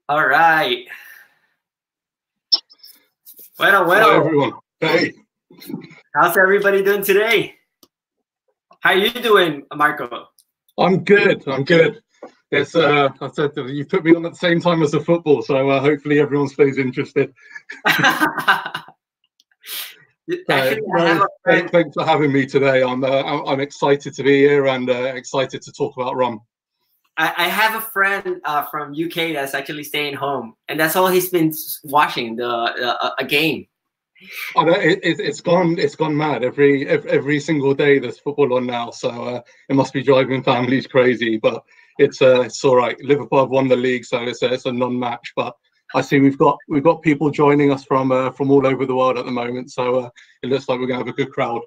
All right. Bueno. Hello, everyone. Hey. How's everybody doing today? How are you doing, Marco? I'm good. It's I said you put me on at the same time as the football, so hopefully everyone stays interested. Actually, thanks for having me today. I'm excited to be here and excited to talk about rum. I have a friend from UK that's actually staying home, and that's all he's been watching a game. I know it's gone mad. Every single day there's football on now, so it must be driving families crazy. But it's all right. Liverpool have won the league, so it's a non-match. But I see we've got people joining us from all over the world at the moment, so it looks like we're gonna have a good crowd.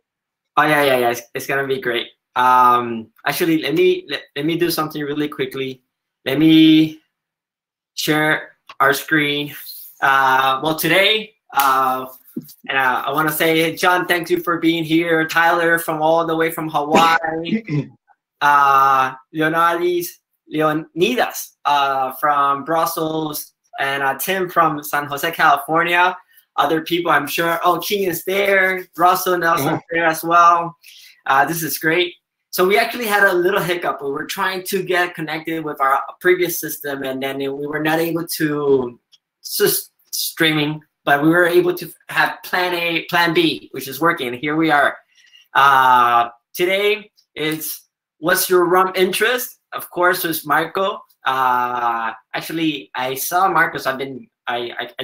Oh yeah. It's gonna be great. Actually, let me do something really quickly. Let me share our screen. Well, today, and I want to say, John, thank you for being here. Tyler, from all the way from Hawaii. Leonidas from Brussels, and Tim from San Jose, California. Other people, I'm sure. Oh, King is there. Russell Nelson's there as well. This is great. So we actually had a little hiccup. We were trying to get connected with our previous system, and then we were not able to streaming, but we were able to have plan A, plan B, which is working. Here we are. Today is What's Your Rum Interest? Of course, with Marco. Actually, I saw Marcos. I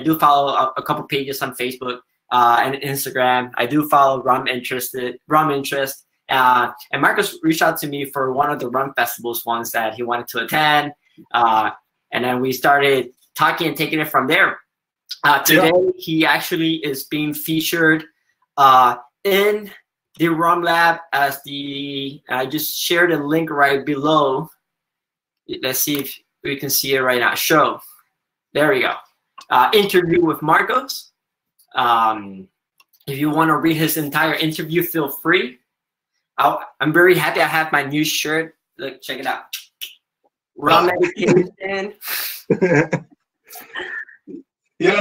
do follow a couple pages on Facebook and Instagram. I do follow Rum Interest. And Marcos reached out to me for one of the rum festivals once that he wanted to attend. And then we started talking and taking it from there. Today, he actually is being featured in the Rum Lab as I just shared a link right below. Let's see if we can see it right now. Show. There we go. Interview with Marcos. If you want to read his entire interview, feel free. I'm very happy I have my new shirt. Look, check it out. Rum Education. We go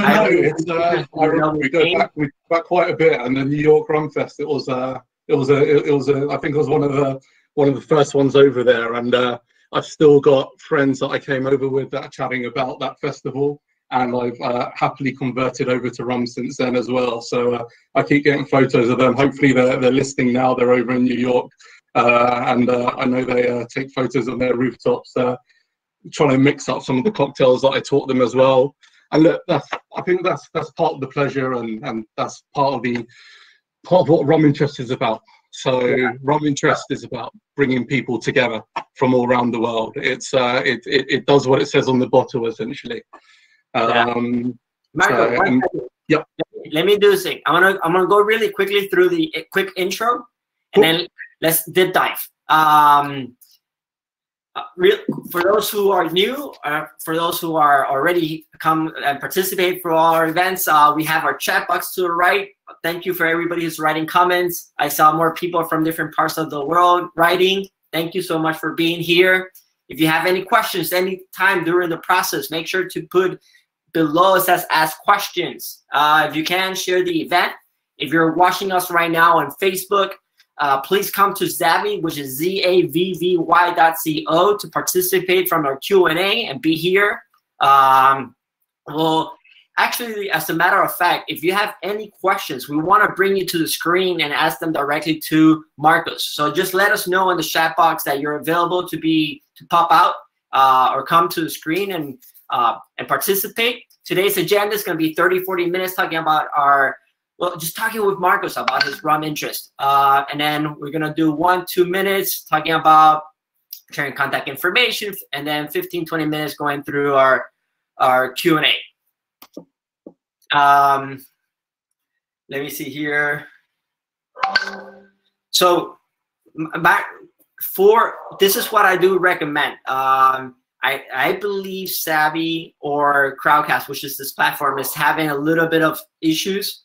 back quite a bit, and the New York Rum Fest. It was I think it was one of the first ones over there, and I've still got friends that I came over with that are chatting about that festival, and I've happily converted over to rum since then as well. So I keep getting photos of them. Hopefully they're listening now. They're over in New York, and I know they take photos of their rooftops, trying to mix up some of the cocktails that I taught them as well. And look, I think that's part of the pleasure, and that's part of what Rum Interest is about. So Rum Interest is about bringing people together from all around the world. It does what it says on the bottle, essentially. Marco, let me do this thing. I'm gonna go really quickly through the quick intro, and then let's deep dive. For those who are new, for those who are already come and participate for all our events, we have our chat box to the right. Thank you for everybody who's writing comments. I saw more people from different parts of the world writing. Thank you so much for being here. If you have any questions any time during the process, make sure to put below. It says ask questions. If you can, share the event. If you're watching us right now on Facebook, please come to Zavvy, which is zavvy.co, to participate from our Q&A and be here. Well, actually, as a matter of fact, if you have any questions, we want to bring you to the screen and ask them directly to Marcos. So just let us know in the chat box that you're available to pop out or come to the screen and participate. Today's agenda is going to be 30-40 minutes talking about just talking with Marcos about his rum interest. And then we're going to do 1-2 minutes talking about sharing contact information, and then 15-20 minutes going through our Q&A. Let me see here. So this is what I do recommend. I believe Zavvy or Crowdcast, which is this platform, is having a little bit of issues.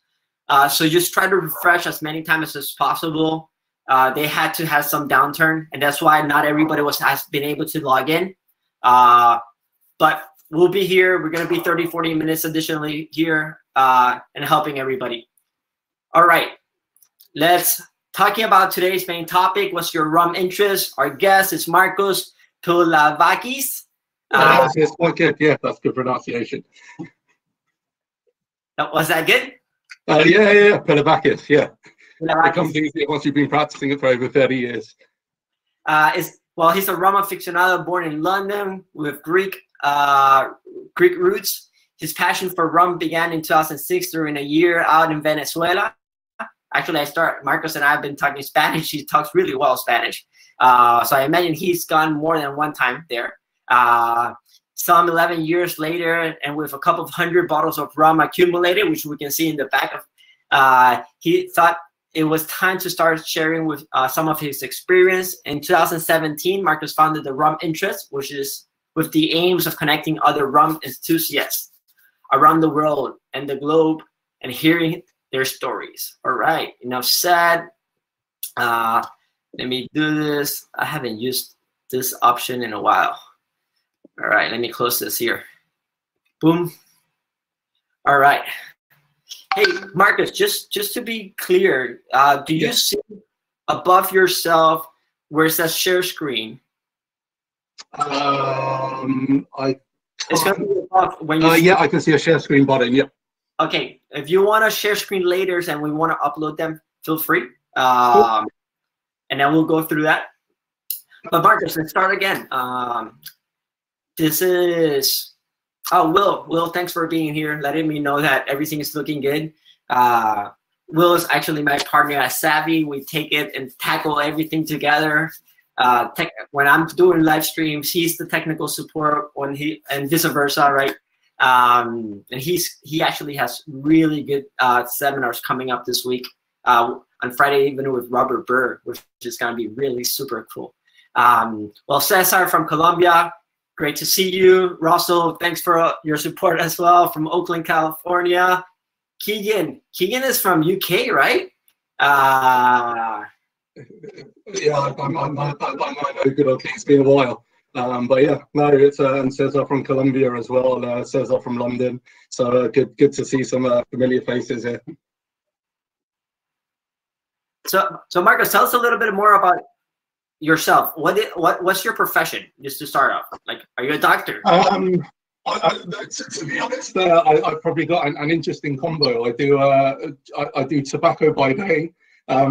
So just try to refresh as many times as possible. They had to have some downturn, and that's why not everybody has been able to log in. But we'll be here. We're going to be 30, 40 minutes additionally here and helping everybody. All right. Let's talking about today's main topic. What's your rum interest? Our guest is Marcos Pilavakis. It's quite good. Yeah, that's good pronunciation. Was that good? Yeah. Pilavakis, yeah. Pilavakis. It comes easy once you've been practicing it for over 30 years. Well, he's a rum aficionado born in London with Greek roots. His passion for rum began in 2006 during a year out in Venezuela. Actually, Marcos and I have been talking Spanish. He talks really well Spanish. So I imagine he's gone more than one time there. Some 11 years later, and with a couple of 100 bottles of rum accumulated, which we can see in the back of, he thought it was time to start sharing with some of his experience. In 2017, Marcos founded the Rum Interest, which is with the aims of connecting other rum enthusiasts around the world and the globe and hearing their stories. All right, enough said. Let me do this. I haven't used this option in a while. All right, let me close this here. Boom. All right. Hey, Marcos, just to be clear, do you see above yourself where it says share screen? It's going to be above when you yeah, I can see a share screen button, yep. Okay, if you want to share screen later and we want to upload them, feel free. Cool. And then we'll go through that. But Marcos, let's start again. This is, Will, thanks for being here, letting me know that everything is looking good. Will is actually my partner at Zavvy. We take it and tackle everything together. When I'm doing live streams, he's the technical support and vice versa, right? And he actually has really good seminars coming up this week on Friday evening with Robert Burr, which is going to be really super cool. Well, Cesar from Colombia, great to see you. Russell, thanks for your support as well from Oakland, California. Keegan is from UK, right? Yeah, I know good old Keegan's been a while. But yeah, no, it's and Cesar from Colombia as well. Cesar from London. So good to see some familiar faces here. So Marcos, tell us a little bit more about yourself. What's your profession, just to start off? Like, are you a doctor? To be honest, I've probably got an interesting combo. I do tobacco by day,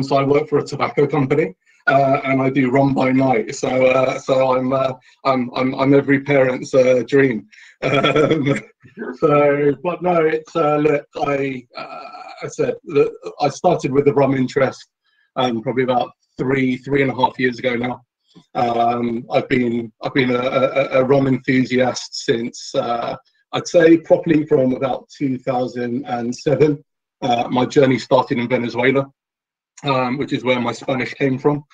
so I work for a tobacco company, and I do rum by night. So I'm every parent's dream. But no, it's look, I said that I started with the Rum Interest probably about three and a half years ago now. I've been a rum enthusiast since I'd say properly from about 2007. My journey started in Venezuela, which is where my Spanish came from.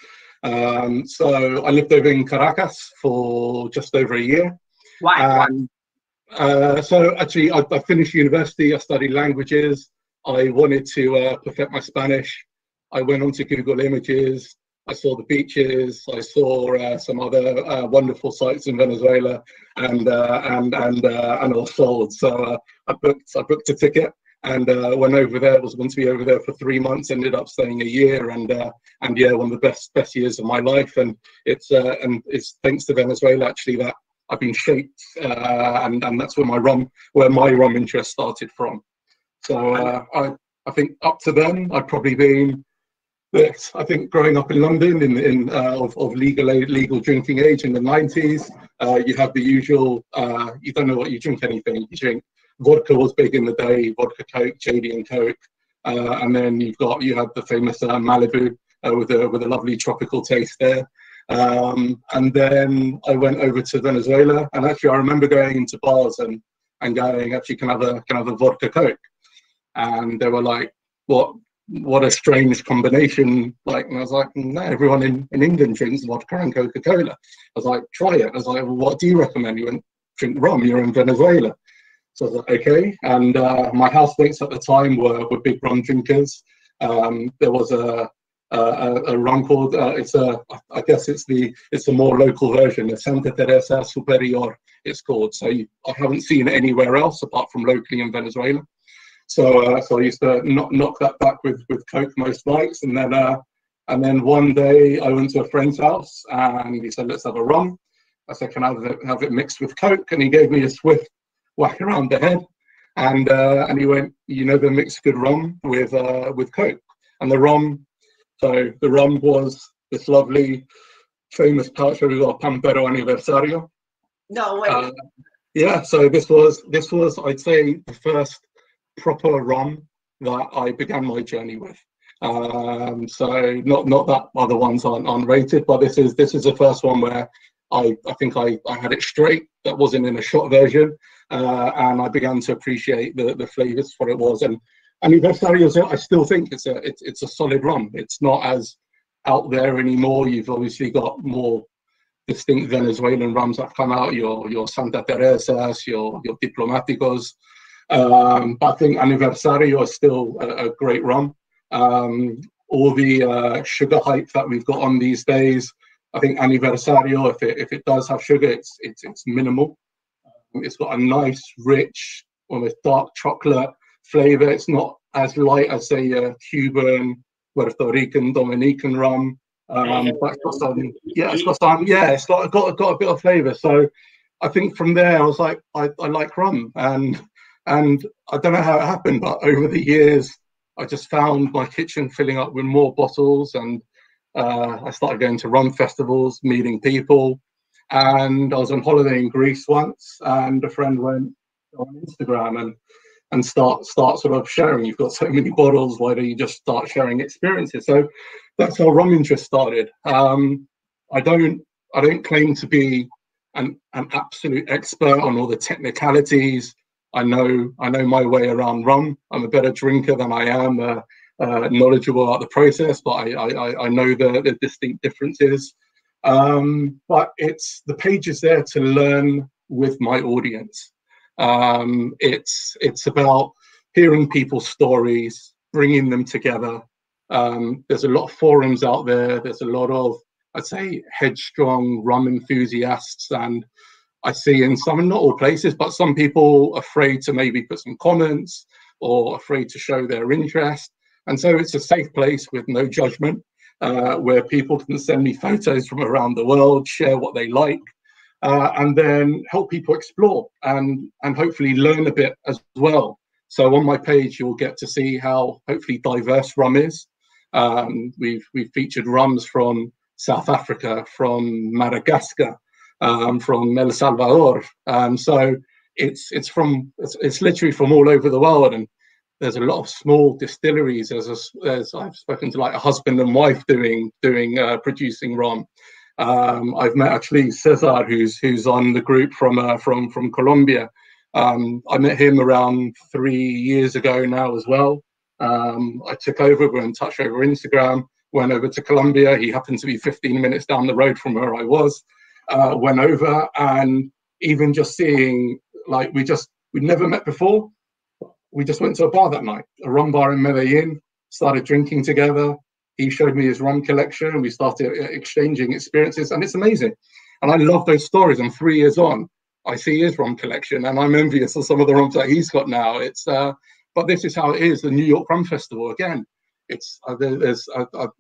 So I lived over in Caracas for just over a year. Why? So actually, I finished university. I studied languages. I wanted to perfect my Spanish. I went onto Google Images. I saw the beaches. I saw some other wonderful sites in Venezuela, and I was sold. So I booked a ticket and went over there. Was going to be over there for 3 months. Ended up staying a year, and yeah, one of the best years of my life. And it's thanks to Venezuela actually that I've been shaped, and that's where my rum interest started from. So I think up to then I'd probably been. Yes, I think growing up in London of legal drinking age in the 90s, you have the usual, you don't know what you drink anything. You drink vodka was big in the day, vodka Coke, JD and Coke, and then you had the famous Malibu with a lovely tropical taste there. And then I went over to Venezuela, and actually I remember going into bars and going, actually can I have a vodka Coke? And they were like, what a strange combination. Like, and I was like, no, everyone in England drinks vodka and Coca-Cola. I was like, try it. I was like, well, what do you recommend? You went, drink rum, you're in Venezuela. So I was like, okay. And my housemates at the time were big rum drinkers. There was a a rum called I guess it's a more local version, the Santa Teresa Superior it's called. So I haven't seen it anywhere else apart from locally in Venezuela. So I used to knock that back with Coke most nights, and then one day I went to a friend's house and he said, let's have a rum. I said, can I have it mixed with Coke? And he gave me a swift whack around the head, and he went, you never mix good rum with Coke. And the rum was this lovely famous pouch where we got Pampero Aniversario. No way. Yeah, so this was I'd say the first proper rum that I began my journey with. So not that other ones aren't rated, but this is the first one where I think I had it straight. That wasn't in a shot version, and I began to appreciate the flavors for it was. And Aniversario, I still think it's a solid rum. It's not as out there anymore. You've obviously got more distinct Venezuelan rums that have come out, your Santa Teresas, your Diplomáticos. But I think Aniversario is still a great rum. All the sugar hype that we've got on these days, I think Aniversario, if it does have sugar, it's minimal. It's got a nice, rich, almost dark chocolate flavor. It's not as light as, say, a Cuban, Puerto Rican, Dominican rum. But it's got some, it's got a bit of flavor. So I think from there, I was like, I like rum, and I don't know how it happened, but over the years, I just found my kitchen filling up with more bottles, and I started going to rum festivals, meeting people, and I was on holiday in Greece once, and a friend went on Instagram and start sort of sharing. You've got so many bottles, why don't you just start sharing experiences? So that's how Rum Interest started. I don't claim to be an absolute expert on all the technicalities. I know my way around rum. I'm a better drinker than I am knowledgeable about the process, but I know the distinct differences. But the page is there to learn with my audience. It's about hearing people's stories, bringing them together. There's a lot of forums out there. There's a lot of, I'd say, headstrong rum enthusiasts, and I see in some, not all places, but some people afraid to maybe put some comments or afraid to show their interest. And so it's a safe place with no judgment, where people can send me photos from around the world, share what they like, and then help people explore and hopefully learn a bit as well. So on my page, you'll get to see how hopefully diverse rum is. We've featured rums from South Africa, from Madagascar, from El Salvador. So it's literally from all over the world, and there's a lot of small distilleries. There's I've spoken to like a husband and wife producing rum. I've met actually Cesar, who's on the group from Colombia. I met him around 3 years ago now as well. I took over, we're in touch over Instagram, went over to Colombia. He happened to be 15 minutes down the road from where I was. Went over, and even just seeing, like, we'd never met before. We just went to a bar that night, a rum bar in Medellin, started drinking together. He showed me his rum collection, and we started exchanging experiences, and it's amazing. And I love those stories. And 3 years on, I see his rum collection, and I'm envious of some of the rums that he's got now. But this is how it is. The New York Rum Festival, again, it's there's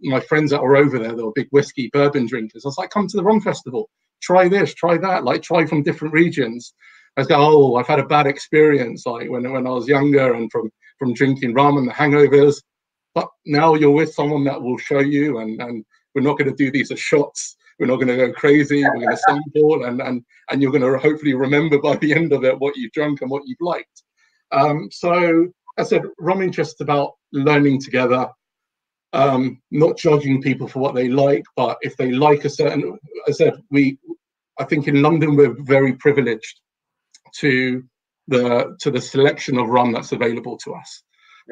my friends that were over there, they were big whiskey, bourbon drinkers. I was like, come to the rum festival, try this, try that, like try from different regions. I was going, oh, I've had a bad experience, like when I was younger, and from drinking rum and the hangovers. But now you're with someone that will show you, and we're not going to do these as shots. We're not going to go crazy. We're going to sample, and you're going to hopefully remember by the end of it what you've drunk and what you've liked. So I said, Rum Interest is about learning together, not judging people for what they like, but if they like a certain, I said, I think in London we're very privileged to the selection of rum that's available to us.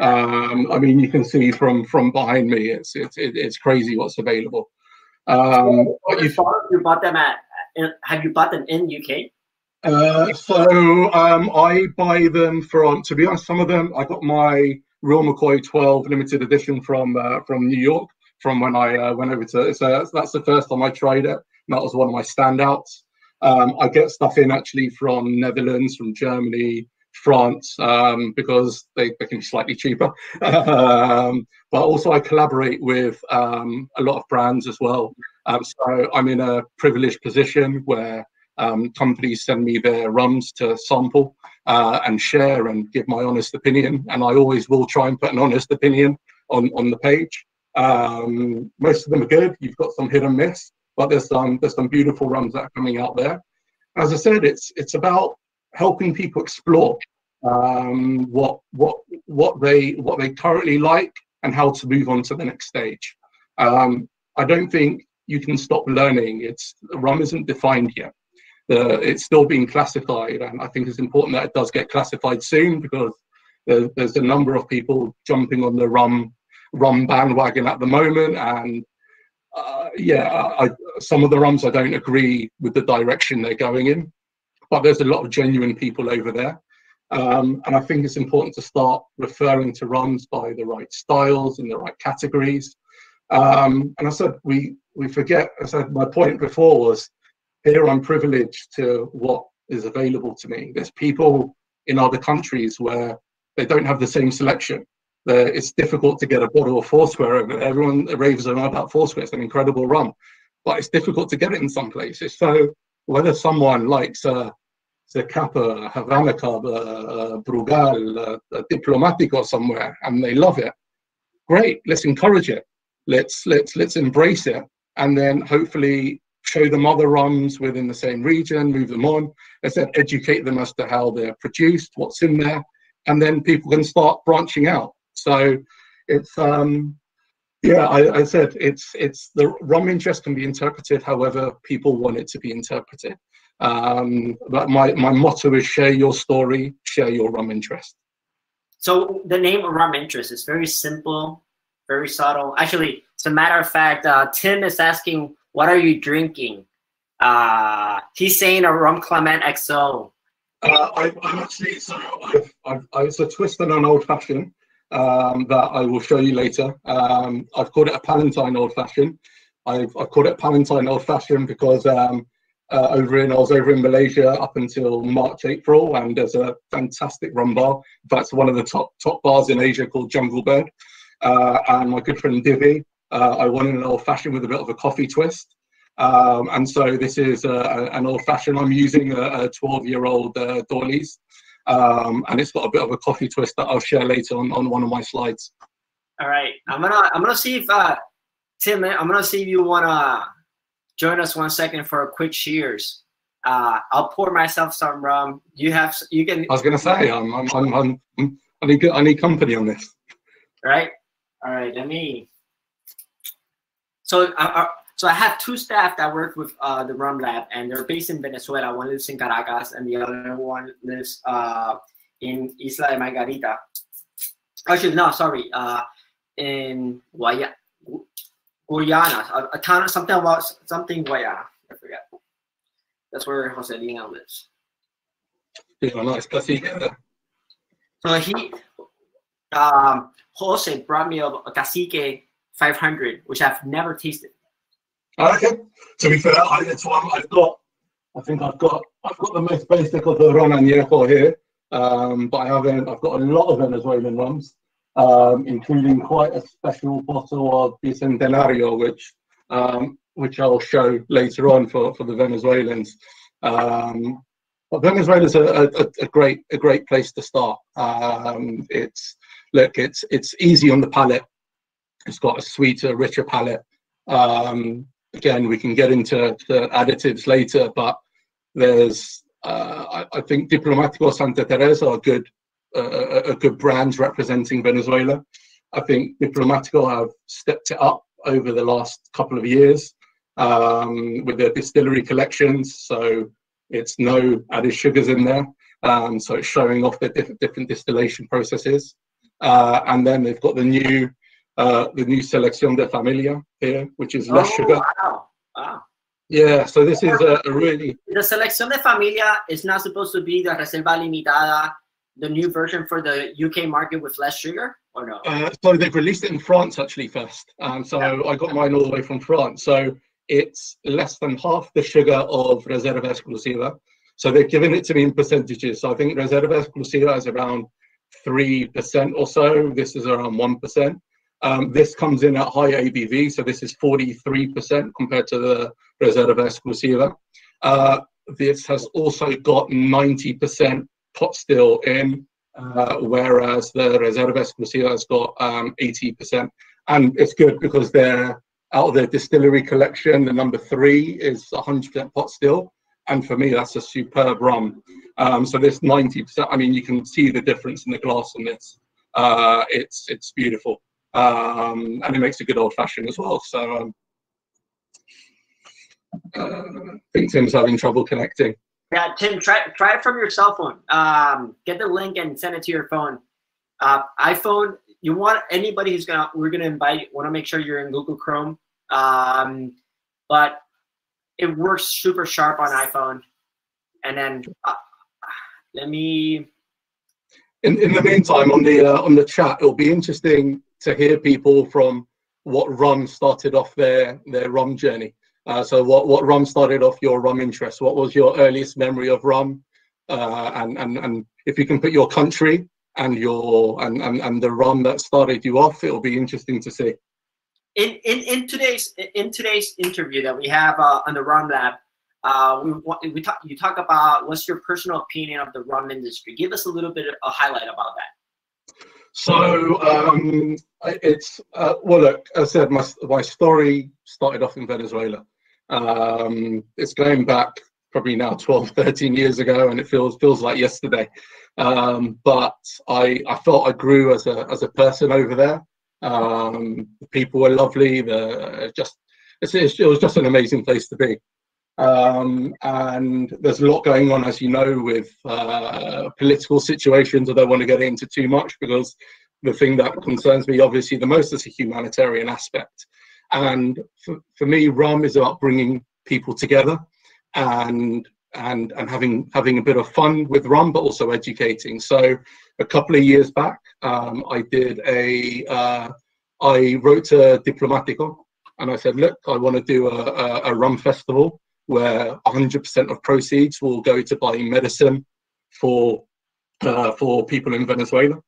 I mean, you can see from behind me, it's crazy what's available. But you bought them have you bought them in UK? So I buy them from, to be honest, some of them, I got my Real McCoy 12 limited edition from New York, from when I went over to it. So that's the first time I tried it. And that was one of my standouts. I get stuff in actually from Netherlands, from Germany, France, because they can be slightly cheaper. But also I collaborate with a lot of brands as well. So I'm in a privileged position where companies send me their rums to sample and share and give my honest opinion. And I always will try and put an honest opinion on the page. Most of them are good. You've got some hit and miss, but there's some beautiful rums that are coming out there. As I said, it's about helping people explore what they currently like and how to move on to the next stage. I don't think you can stop learning. Rum isn't defined yet. It's still being classified, and I think it's important that it does get classified soon, because there's a number of people jumping on the rum bandwagon at the moment, and some of the rums I don't agree with the direction they're going in, but there's a lot of genuine people over there, and I think it's important to start referring to rums by the right styles and the right categories. And I said we forget. I said my point before was, here I'm privileged to what is available to me. There's people in other countries where they don't have the same selection. It's difficult to get a bottle of Foursquare over there. Everyone raves about Foursquare. It's an incredible rum, but it's difficult to get it in some places. So whether someone likes Zacapa, Havana Cab, Brugal, Diplomatico somewhere, and they love it, great. Let's encourage it. Let's embrace it, and then hopefully show them other rums within the same region, move them on. I said, educate them as to how they're produced, what's in there, and then people can start branching out. So it's I said it's the rum interest can be interpreted however people want it to be interpreted. But my motto is share your story, share your rum interest. So the name Rum Interest is very simple, very subtle. Actually, as a matter of fact, Tim is asking, what are you drinking? He's saying a Rum Clement XO. I'm actually, so it's a twist and an old fashioned that I will show you later. I've called it a Palatine old fashioned. I've called it Palatine old fashioned because I was over in Malaysia up until March, April, and there's a fantastic rum bar. In fact, it's one of the top bars in Asia called Jungle Bird. And my good friend Divvy, I wanted an old fashioned with a bit of a coffee twist. And so this is an old fashioned. I'm using a 12-year-old Dorleys, and it's got a bit of a coffee twist that I'll share later on one of my slides. All right, I'm gonna see if Tim, I'm gonna see if you wanna join us 1 second for a quick cheers. I'll pour myself some rum. You can. I was gonna say I need company on this. Right. All right. Let me. So I have two staff that work with the Rum Lab, and they're based in Venezuela. One lives in Caracas, and the other one lives in Isla de Margarita. Actually, no, sorry, in Guyana, a town, something Guyana. I forget. That's where Joselina lives. Yeah, nice. So Jose brought me a Cacique 500, which I've never tasted. Okay. To be fair, I've got the most basic of the Ron Añejo here, but I've got a lot of Venezuelan rums, including quite a special bottle of Bicentenario, which I'll show later on for the Venezuelans. But Venezuela is a great place to start. It's easy on the palate. It's got a sweeter, richer palate. Again, we can get into the additives later, but there's I think Diplomatico Santa Teresa are a good brands representing Venezuela. I think Diplomatico have stepped it up over the last couple of years with their distillery collections. So it's no added sugars in there. So it's showing off their different distillation processes. And then they've got the new Selección de Familia here, which is less sugar. Wow. Yeah, so this is a really... The Selección de Familia is not supposed to be the Reserva Limitada, the new version for the UK market with less sugar? or no? So they've released it in France actually first. So I got mine all the way from France. So it's less than half the sugar of Reserva Exclusiva. So they've given it to me in percentages. So I think Reserva Exclusiva is around 3% or so. This is around 1%. This comes in at high ABV. So this is 43% compared to the Reserva Exclusiva. This has also got 90% pot still in, whereas the Reserva Exclusiva has got 80%. And it's good because they're out of their distillery collection. The number 3 is 100% pot still. And for me, that's a superb rum. So this 90%, I mean, you can see the difference in the glass on this. It's beautiful. And it makes a good old fashioned as well. So I think Tim's having trouble connecting. Yeah, Tim, try it from your cell phone. Get the link and send it to your phone. iPhone, you want anybody who's we're gonna invite, want to make sure you're in Google Chrome. But it works super sharp on iPhone. And then let me. In the meantime, on the chat, it'll be interesting to hear people from what rum started off their rum journey. So what rum started off your rum interest? What was your earliest memory of rum? And if you can put your country and the rum that started you off, it'll be interesting to see. In today's interview that we have on the Rum Lab, you talk about what's your personal opinion of the rum industry. Give us a little bit of a highlight about that. So it's well, look, as I said, my story started off in Venezuela. It's going back probably now 12, 13 years ago, and it feels like yesterday. But I felt I grew as a person over there. The people were lovely. It was just an amazing place to be. And there's a lot going on, as you know, with political situations. I don't want to get into too much because the thing that concerns me obviously the most is a humanitarian aspect. And for me, rum is about bringing people together and having a bit of fun with rum, but also educating. So a couple of years back, I wrote to Diplomatico and I said, look, I want to do a rum festival where 100% of proceeds will go to buying medicine for people in Venezuela.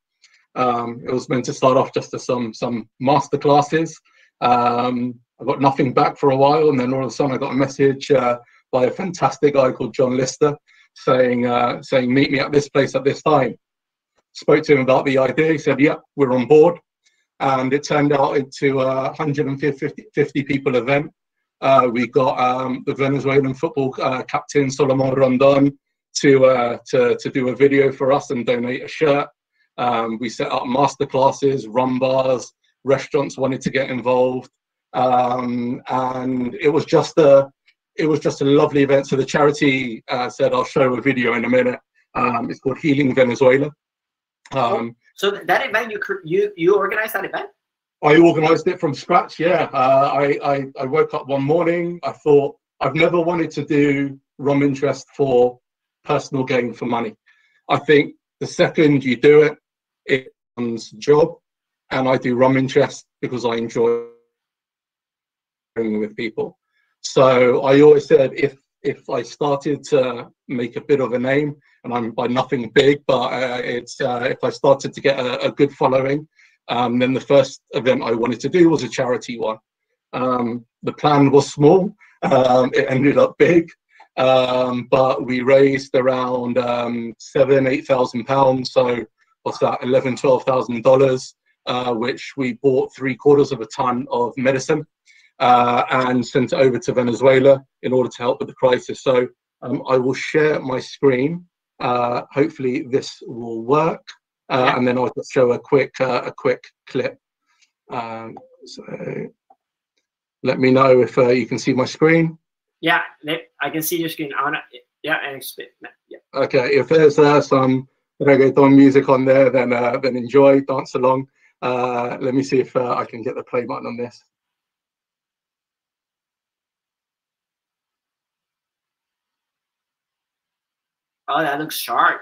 It was meant to start off just as some master classes. I got nothing back for a while, and then all of a sudden I got a message by a fantastic guy called John Lister saying meet me at this place at this time. Spoke to him about the idea. He said, yeah, we're on board. And it turned out into a 150 people event. We got the Venezuelan football captain Solomon Rondon to do a video for us and donate a shirt. We set up master classes, rum bars, restaurants wanted to get involved, and it was just a lovely event. So the charity said, I'll show a video in a minute. It's called Healing Venezuela. So that event, you organized that event? I organized it from scratch. Yeah, I woke up one morning. I thought I've never wanted to do Rum Interest for personal gain, for money. I think the second you do it, it becomes a job. And I do Rum Interest because I enjoy with people. So I always said if I started to make a bit of a name, and I'm by nothing big, but if I started to get a good following, then the first event I wanted to do was a charity one. The plan was small. It ended up big, but we raised around £8,000. So what's that? $11,000-12,000, which we bought 3/4 of a ton of medicine and sent it over to Venezuela in order to help with the crisis. So I will share my screen. Hopefully this will work. And then I'll just show a quick clip. So let me know if you can see my screen. Yeah, I can see your screen on it. Yeah, and yeah. Okay, if there's some reggaeton music on there, then enjoy, dance along. Let me see if I can get the play button on this. Oh, that looks sharp.